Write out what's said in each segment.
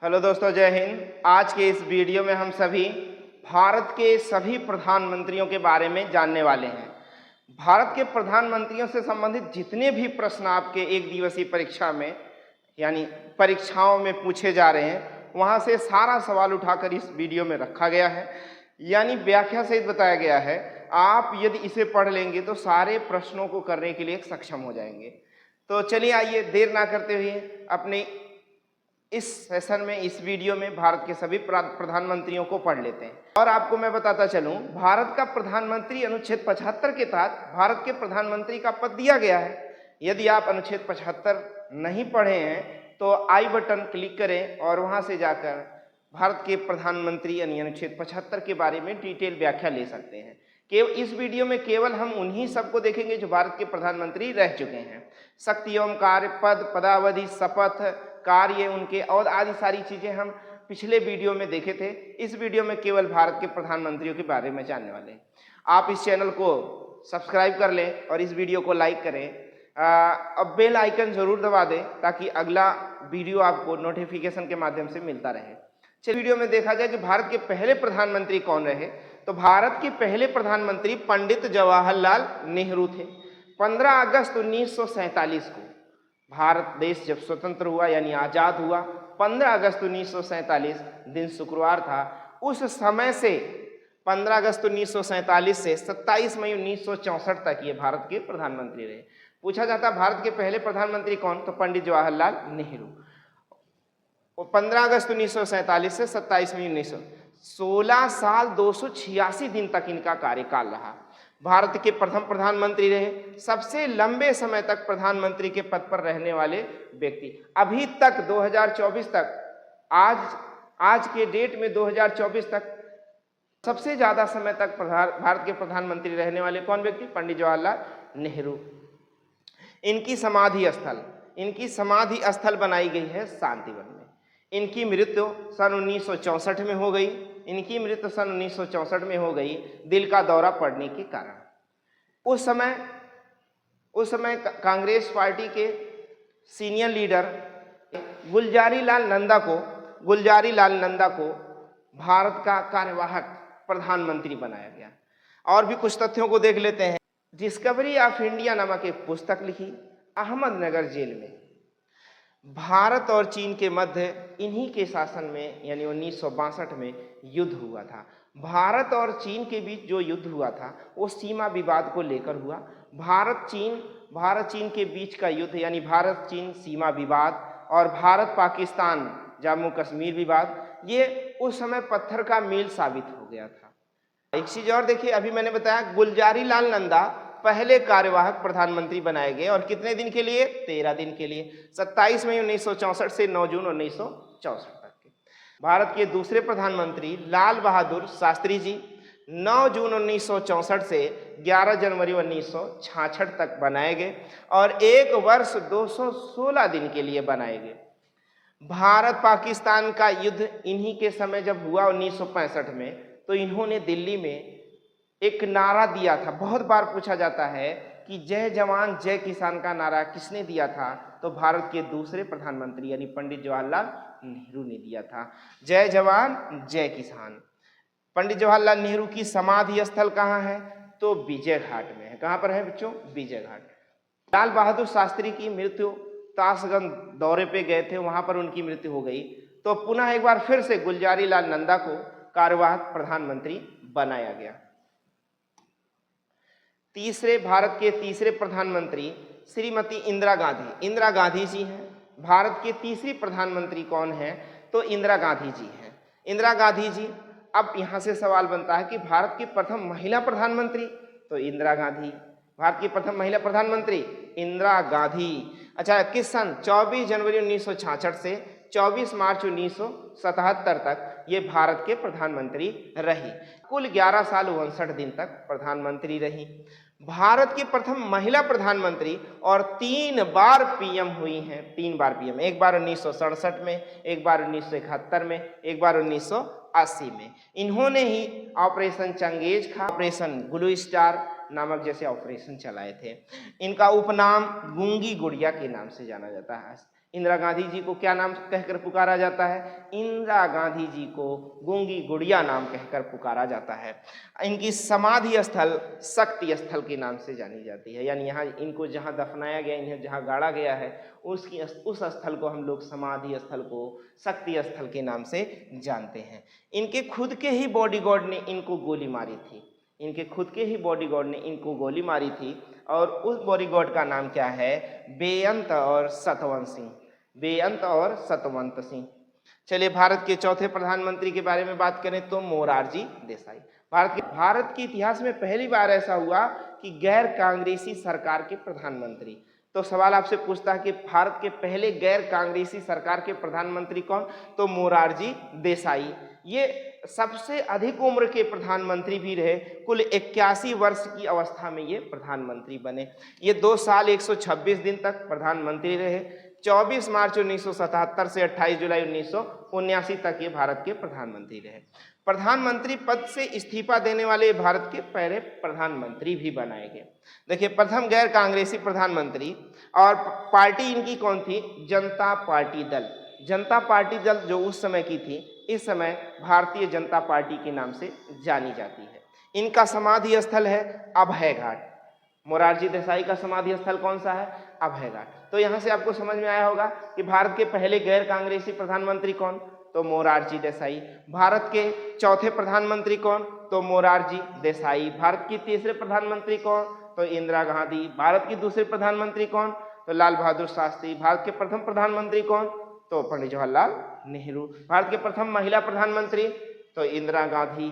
Hello दोस्तों, जय हिंद। आज के इस वीडियो में हम सभी भारत के सभी प्रधानमंत्रियों के बारे में जानने वाले हैं। भारत के प्रधानमंत्रियों से संबंधित जितने भी प्रश्न आपके एक दिवसीय परीक्षा में यानी परीक्षाओं में पूछे जा रहे हैं, वहां से सारा सवाल उठाकर इस वीडियो में रखा गया है, यानी व्याख्या सहित बताया गया है। आप यदि इसे पढ़ लेंगे तो सारे प्रश्नों को करने के लिए सक्षम हो जाएंगे। तो चलिए, आइए देर ना करते हुए अपने इस सेशन में, इस वीडियो में भारत के सभी प्रधानमंत्रियों को पढ़ लेते हैं। और आपको मैं बताता चलूं, भारत का प्रधानमंत्री अनुच्छेद 75 के तहत भारत के प्रधानमंत्री का पद दिया गया है। यदि आप अनुच्छेद 75 नहीं पढ़े हैं तो आई बटन क्लिक करें और वहां से जाकर भारत के प्रधानमंत्री यानी अनुच्छेद 75 के बारे में डिटेल व्याख्या ले सकते हैं। केवल इस वीडियो में केवल हम उन्हीं सबको देखेंगे जो भारत के प्रधानमंत्री रह चुके हैं। शक्ति एवं कार्य, पद, पदावधि, शपथ, कार्य उनके और आदि सारी चीजें हम पिछले वीडियो में देखे थे। इस वीडियो में केवल भारत के प्रधानमंत्रियों के बारे में जानने वाले हैं। आप इस चैनल को सब्सक्राइब कर लें और इस वीडियो को लाइक करें। अब बेल आइकन जरूर दबा दें ताकि अगला वीडियो आपको नोटिफिकेशन के माध्यम से मिलता रहे। चलिए, वीडियो में देखा जाए कि भारत के पहले प्रधानमंत्री कौन रहे। तो भारत के पहले प्रधानमंत्री पंडित जवाहरलाल नेहरू थे। 15 अगस्त 1947 को भारत देश जब स्वतंत्र हुआ यानी आजाद हुआ, 15 अगस्त 1947 दिन शुक्रवार था। उस समय से 15 अगस्त 1947 से 27 मई 1964 तक ये भारत के प्रधानमंत्री रहे। पूछा जाता भारत के पहले प्रधानमंत्री कौन, तो पंडित जवाहरलाल नेहरू। 15 अगस्त 1947 से 27 मई 16 साल 286 दिन तक इनका कार्यकाल रहा। भारत के प्रथम प्रधानमंत्री रहे, सबसे लंबे समय तक प्रधानमंत्री के पद पर रहने वाले व्यक्ति। अभी तक 2024 तक, आज के डेट में 2024 तक सबसे ज्यादा समय तक भारत के प्रधानमंत्री रहने वाले कौन व्यक्ति, पंडित जवाहरलाल नेहरू। इनकी समाधि स्थल बनाई गई है शांतिवन में। इनकी मृत्यु सन 1964 में हो गई। इनकी मृत्यु सन 1964 में हो गई दिल का दौरा पड़ने के कारण। उस समय कांग्रेस पार्टी के सीनियर लीडर गुलजारी लाल नंदा को भारत का कार्यवाहक प्रधानमंत्री बनाया गया। और भी कुछ तथ्यों को देख लेते हैं। डिस्कवरी ऑफ इंडिया नामक एक पुस्तक लिखी अहमदनगर जेल में। भारत और चीन के मध्य इन्हीं के शासन में यानी 1962 में युद्ध हुआ था। भारत और चीन के बीच जो युद्ध हुआ था वो सीमा विवाद को लेकर हुआ। भारत चीन के बीच का युद्ध यानी भारत चीन सीमा विवाद और भारत पाकिस्तान जम्मू कश्मीर विवाद, ये उस समय पत्थर का मील साबित हो गया था। एक चीज और देखिए, अभी मैंने बताया गुलजारी लाल नंदा पहले कार्यवाहक प्रधानमंत्री बनाए गए और कितने दिन के लिए, 13 दिन के लिए, 27 मई 1964 से 9 जून 1964 तक के। भारत के दूसरे प्रधानमंत्री लाल बहादुर शास्त्री जी 9 जून 1964 से 11 जनवरी 1966 तक बनाए गए और 1 वर्ष 216 दिन के लिए बनाए गए। भारत पाकिस्तान का युद्ध इन्हीं के समय जब हुआ 1965 में, तो इन्होंने दिल्ली में एक नारा दिया था। बहुत बार पूछा जाता है कि जय जवान जय किसान का नारा किसने दिया था, तो भारत के दूसरे प्रधानमंत्री यानी पंडित जवाहरलाल नेहरू ने दिया था। जय जवान जय किसान। पंडित जवाहरलाल नेहरू की समाधि स्थल कहाँ है, तो विजय घाट में है। कहाँ पर है बच्चों, विजय घाट। लाल बहादुर शास्त्री की मृत्यु ताशगंज दौरे पे गए थे, वहां पर उनकी मृत्यु हो गई। तो पुनः एक बार फिर से गुलजारी लाल नंदा को कार्यवाहक प्रधानमंत्री बनाया गया। भारत के तीसरे प्रधानमंत्री श्रीमती इंदिरा गांधी जी हैं। भारत के तीसरी प्रधानमंत्री कौन है, तो इंदिरा गांधी जी हैं। इंदिरा गांधी जी। अब यहां से सवाल बनता है कि भारत की प्रथम महिला प्रधानमंत्री, तो इंदिरा गांधी। भारत की प्रथम महिला प्रधानमंत्री इंदिरा गांधी। अच्छा, किस सन, 24 जनवरी 1966 से 24 मार्च 1977 तक ये भारत के प्रधानमंत्री रही। कुल 11 साल 59 दिन तक प्रधानमंत्री रही। भारत की प्रथम महिला प्रधानमंत्री और 3 बार पीएम हुई हैं। 3 बार पीएम, एक बार 1967 में, एक बार 1971 में, एक बार 1980 में। इन्होंने ही ऑपरेशन चंगेज खा, ऑपरेशन ब्लू स्टार नामक जैसे ऑपरेशन चलाए थे। इनका उपनाम गूंगी गुड़िया के नाम से जाना जाता है। इंदिरा गांधी जी को क्या नाम कहकर पुकारा जाता है? इंदिरा गांधी जी को गूंगी गुड़िया नाम कहकर पुकारा जाता है। इनकी समाधि स्थल शक्ति स्थल के नाम से जानी जाती है, यानी यहाँ इनको जहाँ दफनाया गया, इन्हें जहाँ गाड़ा गया है, उस स्थल को हम लोग समाधि स्थल को शक्ति स्थल के नाम से जानते हैं। इनके खुद के ही बॉडीगार्ड ने इनको गोली मारी थी, इनके खुद के ही बॉडीगार्ड ने इनको गोली मारी थी, और उस बॉडीगार्ड का नाम क्या है? बेअंत और सतवंत सिंह, बेअंत और सतवंत सिंह। चलिए भारत के चौथे प्रधानमंत्री के बारे में बात करें तो मोरारजी देसाई। भारत के इतिहास में पहली बार ऐसा हुआ कि गैर कांग्रेसी सरकार के प्रधानमंत्री। तो सवाल आपसे पूछता है कि भारत के पहले गैर कांग्रेसी सरकार के प्रधानमंत्री कौन? तो मोरारजी देसाई। ये सबसे अधिक उम्र के प्रधानमंत्री भी रहे, कुल 81 वर्ष की अवस्था में ये प्रधानमंत्री बने। ये 2 साल 126 दिन तक प्रधानमंत्री रहे। 24 मार्च 1977 से 28 जुलाई 1979 तक ये भारत के प्रधानमंत्री रहे। प्रधानमंत्री पद से इस्तीफा देने वाले भारत के पहले प्रधानमंत्री भी बनाए गए। देखिए, प्रथम गैर कांग्रेसी प्रधानमंत्री, और पार्टी इनकी कौन थी? जनता पार्टी दल। जनता पार्टी दल जो उस समय की थी, इस समय भारतीय जनता पार्टी के नाम से जानी जाती है। इनका समाधि स्थल है अभय घाट। मोरारजी देसाई का समाधि स्थल कौन सा है? अभय घाट। तो यहाँ से आपको समझ में आया होगा कि भारत के पहले गैर कांग्रेसी प्रधानमंत्री कौन? तो मोरारजी देसाई। भारत के चौथे प्रधानमंत्री कौन? तो मोरारजी देसाई। भारत की तीसरे प्रधानमंत्री कौन? तो इंदिरा गांधी। भारत की दूसरे प्रधानमंत्री कौन? तो लाल बहादुर शास्त्री। भारत के प्रथम प्रधानमंत्री कौन? तो पंडित जवाहरलाल नेहरू। भारत के प्रथम महिला प्रधानमंत्री तो इंदिरा गांधी।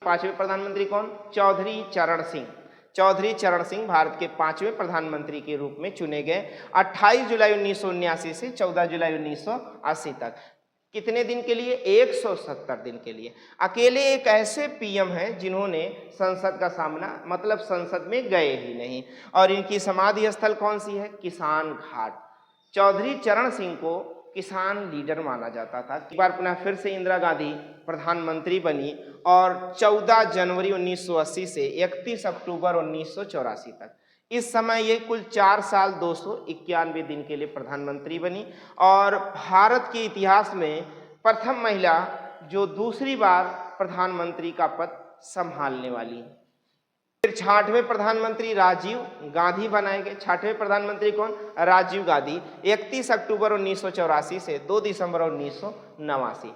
पांचवें प्रधानमंत्री कौन? चौधरी चरण सिंह। चौधरी चरण सिंह भारत के 5वें प्रधानमंत्री के रूप में चुने गए 28 जुलाई 1979 से 14 जुलाई 1980 तक। कितने दिन के लिए? 170 दिन के लिए। अकेले एक ऐसे पीएम हैं जिन्होंने संसद का सामना, मतलब संसद में गए ही नहीं। और इनकी समाधि स्थल कौन सी है? किसान घाट। चौधरी चरण सिंह को किसान लीडर माना जाता था। एक बार पुनः फिर से इंदिरा गांधी प्रधानमंत्री बनी, और 14 जनवरी 1980 से 31 अक्टूबर 1984 तक, इस समय ये कुल 4 साल 291 दिन के लिए प्रधानमंत्री बनी, और भारत के इतिहास में प्रथम महिला जो दूसरी बार प्रधानमंत्री का पद संभालने वाली। फिर 6वें प्रधानमंत्री राजीव गांधी बनाए गए। 6वें प्रधानमंत्री कौन? राजीव गांधी। 31 अक्टूबर 1984 से 2 दिसंबर 1989।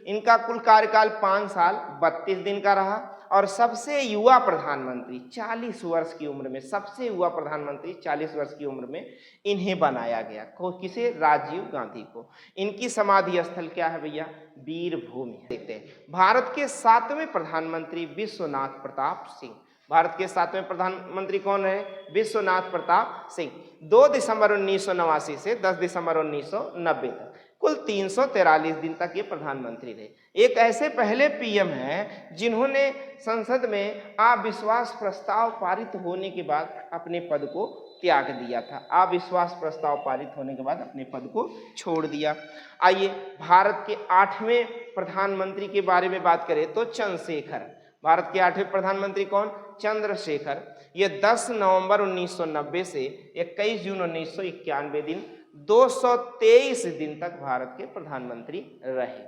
इनका कुल कार्यकाल 5 साल 32 दिन का रहा। और सबसे युवा प्रधानमंत्री 40 वर्ष की उम्र में, सबसे युवा प्रधानमंत्री 40 वर्ष की उम्र में इन्हें बनाया गया। किसे? राजीव गांधी को। इनकी समाधि स्थल क्या है भैया? वीरभूमि। देखते हैं भारत के 7वें प्रधानमंत्री विश्वनाथ प्रताप सिंह। भारत के 7वें प्रधानमंत्री कौन रहे? विश्वनाथ प्रताप सिंह। 2 दिसंबर 1989 से 10 दिसंबर 1990 तक, कुल 343 दिन तक ये प्रधानमंत्री रहे। एक ऐसे पहले पीएम हैं जिन्होंने संसद में अविश्वास प्रस्ताव पारित होने के बाद अपने पद को त्याग दिया था। अविश्वास प्रस्ताव पारित होने के बाद अपने पद को छोड़ दिया। आइए भारत के 8वें प्रधानमंत्री के बारे में बात करें तो चंद्रशेखर। भारत के 8वें प्रधानमंत्री कौन? चंद्रशेखर। ये 10 नवंबर 1990 से 21 जून 1991 दिन 223 दिन तक भारत के प्रधानमंत्री रहे।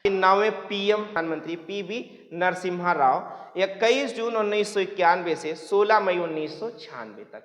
9वें पीएम प्रधानमंत्री पीवी नरसिम्हा राव 21 जून 1991 से 16 मई 1996 तक,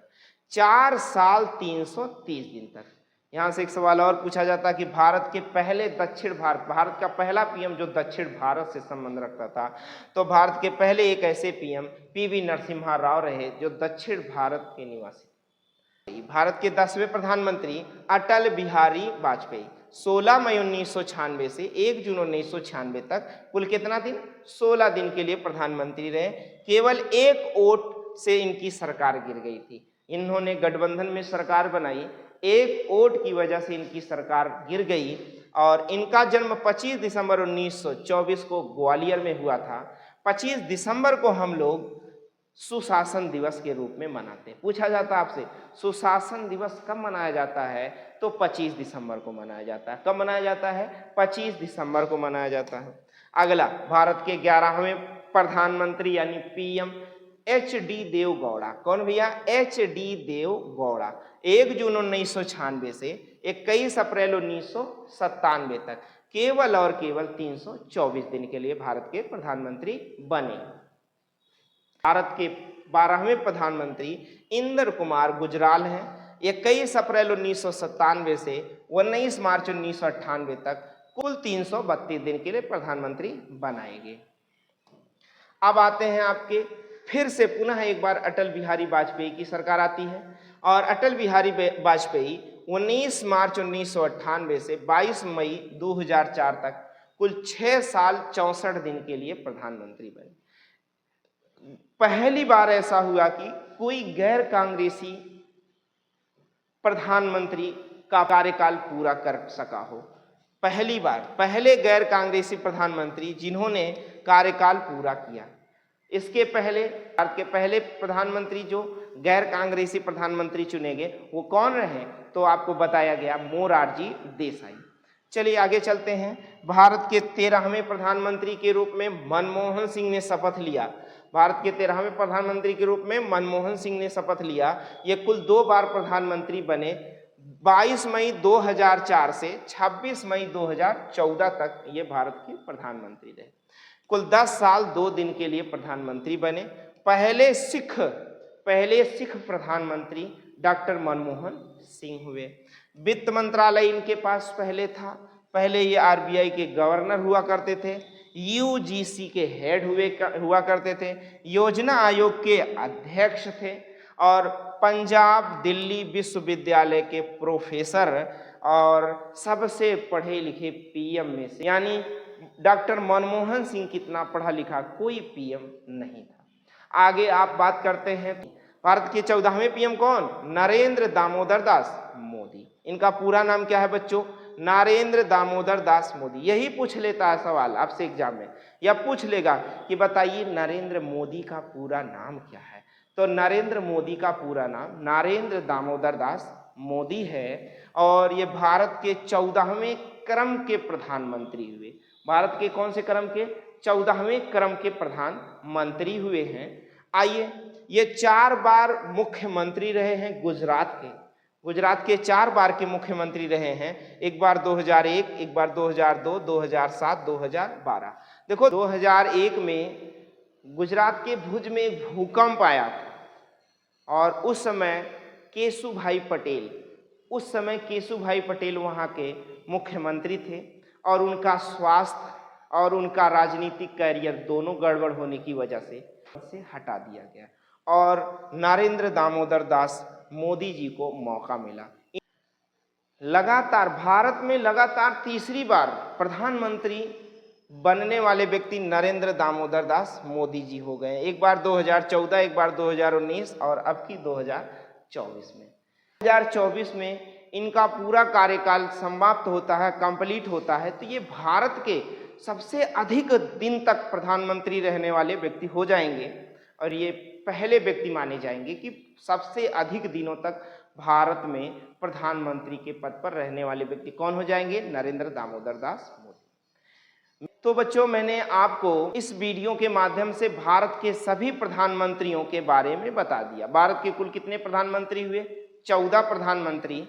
4 साल 330 दिन तक। यहाँ से एक सवाल और पूछा जाता है कि भारत के पहले भारत का पहला पीएम जो दक्षिण भारत से संबंध रखता था, तो भारत के पहले एक ऐसे पीएम पीवी नरसिम्हा राव रहे जो दक्षिण भारत के निवासी। भारत के 10वें प्रधानमंत्री अटल बिहारी वाजपेयी 16 मई 1996 से 1 जून 1996 तक कुल कितना दिन? 16 दिन के लिए प्रधानमंत्री रहे। केवल एक वोट से इनकी सरकार गिर गई थी। इन्होंने गठबंधन में सरकार बनाई, एक वोट की वजह से इनकी सरकार गिर गई। और इनका जन्म 25 दिसंबर 1924 को ग्वालियर में हुआ था। 25 दिसंबर को हम लोग सुशासन दिवस के रूप में मनाते हैं। पूछा जाता है आपसे सुशासन दिवस कब मनाया जाता है? तो 25 दिसंबर को मनाया जाता है। कब मनाया जाता है? 25 दिसंबर को मनाया जाता है। अगला, भारत के 11वें प्रधानमंत्री यानी पीएम HD देवगौड़ा। कौन भैया? HD देवगौड़ा। 1 जून 1996 से 21 अप्रैल 1997 तक केवल और केवल 324 दिन के लिए भारत के प्रधानमंत्री बने। भारत के 12वें प्रधानमंत्री इंद्र कुमार गुजराल हैं। 21 अप्रैल 1997 से 19 मार्च 1998 तक कुल 332 दिन के लिए प्रधानमंत्री बनाए गए। अब आते हैं आपके फिर से पुनः एक बार अटल बिहारी वाजपेयी की सरकार आती है और अटल बिहारी वाजपेयी 19 मार्च 1998 से 22 मई 2004 तक कुल 6 साल 64 दिन के लिए प्रधानमंत्री बने। पहली बार ऐसा हुआ कि कोई गैर कांग्रेसी प्रधानमंत्री का कार्यकाल पूरा कर सका हो। पहली बार, पहले गैर कांग्रेसी प्रधानमंत्री जिन्होंने कार्यकाल पूरा किया। इसके पहले भारत के पहले प्रधानमंत्री जो गैर कांग्रेसी प्रधानमंत्री चुने गए वो कौन रहे? तो आपको बताया गया मोरारजी देसाई। चलिए आगे चलते हैं। भारत के 13वें प्रधानमंत्री के रूप में मनमोहन सिंह ने शपथ लिया। भारत के 13वें प्रधानमंत्री के रूप में मनमोहन सिंह ने शपथ लिया। ये कुल 2 बार प्रधानमंत्री बने। 22 मई 2004 से 26 मई 2014 तक ये भारत के प्रधानमंत्री रहे। कुल 10 साल 2 दिन के लिए प्रधानमंत्री बने। पहले सिख प्रधानमंत्री डॉक्टर मनमोहन सिंह हुए। वित्त मंत्रालय इनके पास पहले था। पहले ये RBI के गवर्नर हुआ करते थे, UGC के हेड हुआ करते थे, योजना आयोग के अध्यक्ष थे और पंजाब दिल्ली विश्वविद्यालय के प्रोफेसर और सबसे पढ़े लिखे PM में से, यानी डॉक्टर मनमोहन सिंह कितना पढ़ा लिखा, कोई PM नहीं था। आगे आप बात करते हैं भारत के 14वें PM कौन? नरेंद्र दामोदर दास मोदी। इनका पूरा नाम क्या है बच्चों? नरेंद्र दामोदर दास मोदी। यही पूछ लेता है सवाल आपसे एग्जाम में, या पूछ लेगा कि बताइए नरेंद्र मोदी का पूरा नाम क्या है? तो नरेंद्र मोदी का पूरा नाम नरेंद्र दामोदर दास मोदी है और ये भारत के 14वें क्रम के प्रधानमंत्री हुए। भारत के कौन से क्रम के? 14वें क्रम के प्रधानमंत्री हुए हैं। आइए, ये 4 बार मुख्यमंत्री रहे हैं गुजरात के। गुजरात के 4 बार के मुख्यमंत्री रहे हैं। एक बार 2001, एक बार 2002, 2007, 2012। देखो 2001 में गुजरात के भुज में एक भूकंप आया था और उस समय केशुभाई पटेल वहाँ के मुख्यमंत्री थे और उनका स्वास्थ्य और उनका राजनीतिक कैरियर दोनों गड़बड़ होने की वजह से हटा दिया गया और नरेंद्र दामोदर दास मोदी जी को मौका मिला। लगातार भारत में लगातार तीसरी बार प्रधानमंत्री बनने वाले व्यक्ति नरेंद्र दामोदर दास मोदी जी हो गए। एक बार 2014, एक बार 2019 और अब की 2024 में। 2024 में इनका पूरा कार्यकाल समाप्त होता है, कंप्लीट होता है, तो ये भारत के सबसे अधिक दिन तक प्रधानमंत्री रहने वाले व्यक्ति हो जाएंगे और ये पहले व्यक्ति माने जाएंगे कि सबसे अधिक दिनों तक भारत में प्रधानमंत्री के पद पर रहने वाले व्यक्ति कौन हो जाएंगे? नरेंद्र दामोदर दास मोदी। तो बच्चों, मैंने आपको इस वीडियो के माध्यम से भारत के सभी प्रधानमंत्रियों के बारे में बता दिया। भारत के कुल कितने प्रधानमंत्री हुए? 14 प्रधानमंत्री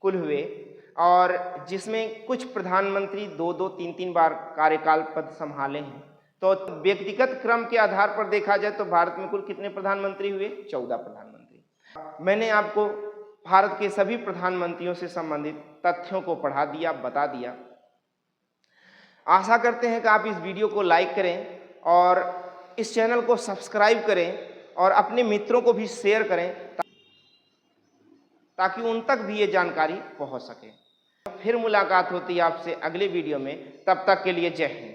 कुल हुए और जिसमें कुछ प्रधानमंत्री 2-2, 3-3 बार कार्यकाल पद संभाले हैं। तो व्यक्तिगत क्रम के आधार पर देखा जाए तो भारत में कुल कितने प्रधानमंत्री हुए? 14 प्रधानमंत्री। मैंने आपको भारत के सभी प्रधानमंत्रियों से संबंधित तथ्यों को पढ़ा दिया, बता दिया। आशा करते हैं कि आप इस वीडियो को लाइक करें और इस चैनल को सब्सक्राइब करें और अपने मित्रों को भी शेयर करें ताकि उन तक भी ये जानकारी पहुंच सके। फिर मुलाकात होती है आपसे अगले वीडियो में। तब तक के लिए जय हिंद।